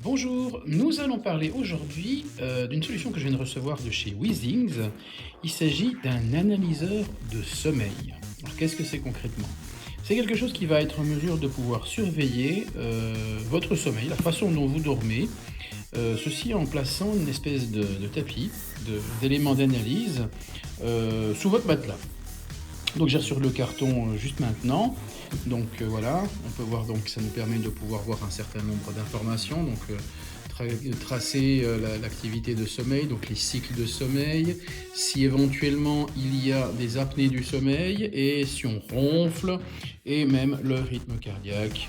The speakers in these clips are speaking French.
Bonjour, nous allons parler aujourd'hui d'une solution que je viens de recevoir de chez Weezings. Il s'agit d'un analyseur de sommeil. Alors qu'est-ce que c'est concrètement? C'est quelque chose qui va être en mesure de pouvoir surveiller votre sommeil, la façon dont vous dormez, ceci en plaçant une espèce de tapis, d'éléments d'analyse sous votre matelas. Donc j'ai reçu le carton juste maintenant. Donc voilà, on peut voir, donc ça nous permet de pouvoir voir un certain nombre d'informations, donc tracer l'activité de sommeil, donc les cycles de sommeil, si éventuellement il y a des apnées du sommeil et si on ronfle, et même le rythme cardiaque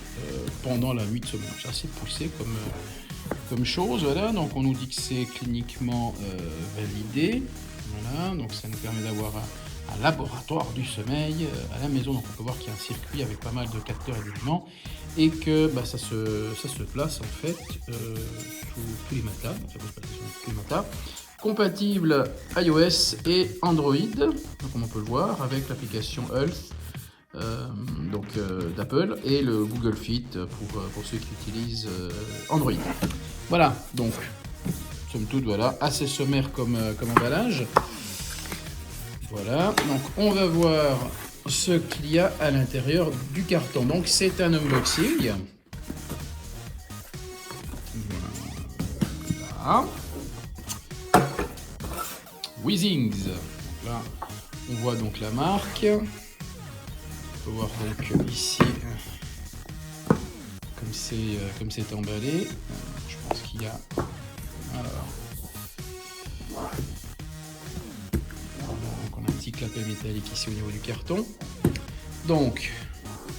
pendant la nuit de sommeil. C'est assez poussé comme chose, voilà, donc on nous dit que c'est cliniquement validé, voilà, donc ça nous permet d'avoir un laboratoire du sommeil à la maison. Donc on peut voir qu'il y a un circuit avec pas mal de capteurs et d'éléments et que ça se place en fait sous tous les matelas, donc ça peut se placer sur tous les matelas, compatible iOS et Android, donc comme on peut le voir avec l'application Health d'Apple et le Google Fit pour ceux qui utilisent Android. Voilà, donc somme toute, voilà, assez sommaire comme emballage. Voilà, donc on va voir ce qu'il y a à l'intérieur du carton. Donc c'est un unboxing. Voilà. Weezings. Donc là, on voit donc la marque. On peut voir donc ici comme c'est emballé. Je pense qu'il y a. Alors. Donc on a un petit clapet métallique ici au niveau du carton. Donc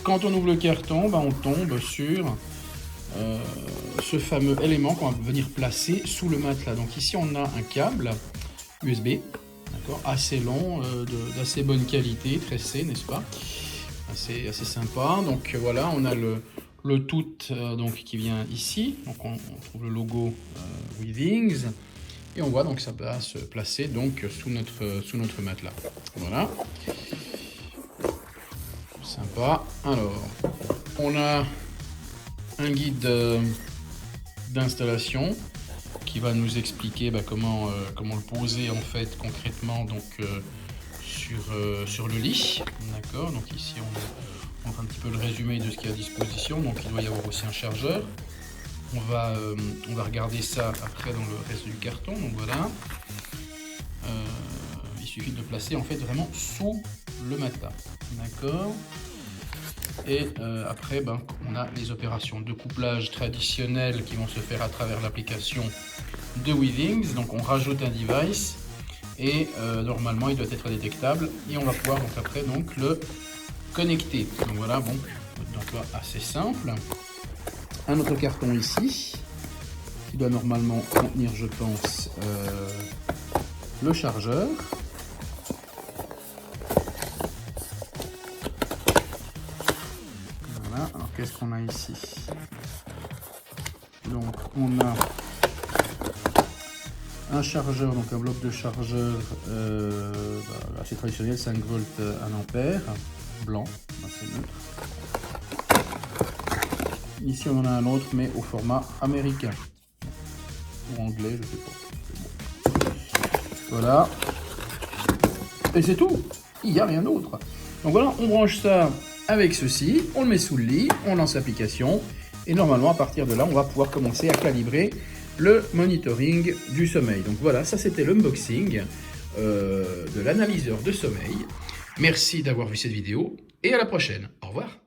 quand on ouvre le carton, on tombe sur ce fameux élément qu'on va venir placer sous le matelas. Donc ici on a un câble USB, d'accord, assez long, d'assez bonne qualité, tressé, n'est-ce pas, assez sympa. Donc voilà, on a le tout donc qui vient ici. Donc on trouve le logo Weezings. Et on voit donc ça va se placer donc sous notre matelas. Voilà. Sympa. Alors, on a un guide d'installation qui va nous expliquer comment le poser en fait concrètement donc sur le lit. D'accord. Donc ici on montre un petit peu le résumé de ce qui est à disposition. Donc il doit y avoir aussi un chargeur. On va regarder ça après dans le reste du carton. Donc voilà, il suffit de le placer en fait vraiment sous le matelas, d'accord. Et après, on a les opérations de couplage traditionnelles qui vont se faire à travers l'application de Weezings. Donc on rajoute un device et normalement il doit être détectable et on va pouvoir donc après donc le connecter. Donc voilà, bon, donc assez simple. Un autre carton ici, qui doit normalement contenir, je pense, le chargeur. Voilà, alors qu'est-ce qu'on a ici? Donc on a un chargeur, donc un bloc de chargeur assez traditionnel, 5 volts 1 ampère, blanc, assez neutre. Ici on en a un autre mais au format américain ou anglais, je sais pas. Voilà. Et c'est tout. Il n'y a rien d'autre. Donc voilà, on branche ça avec ceci, on le met sous le lit, on lance l'application et normalement à partir de là on va pouvoir commencer à calibrer le monitoring du sommeil. Donc voilà, ça c'était l'unboxing de l'analyseur de sommeil. Merci d'avoir vu cette vidéo et à la prochaine. Au revoir.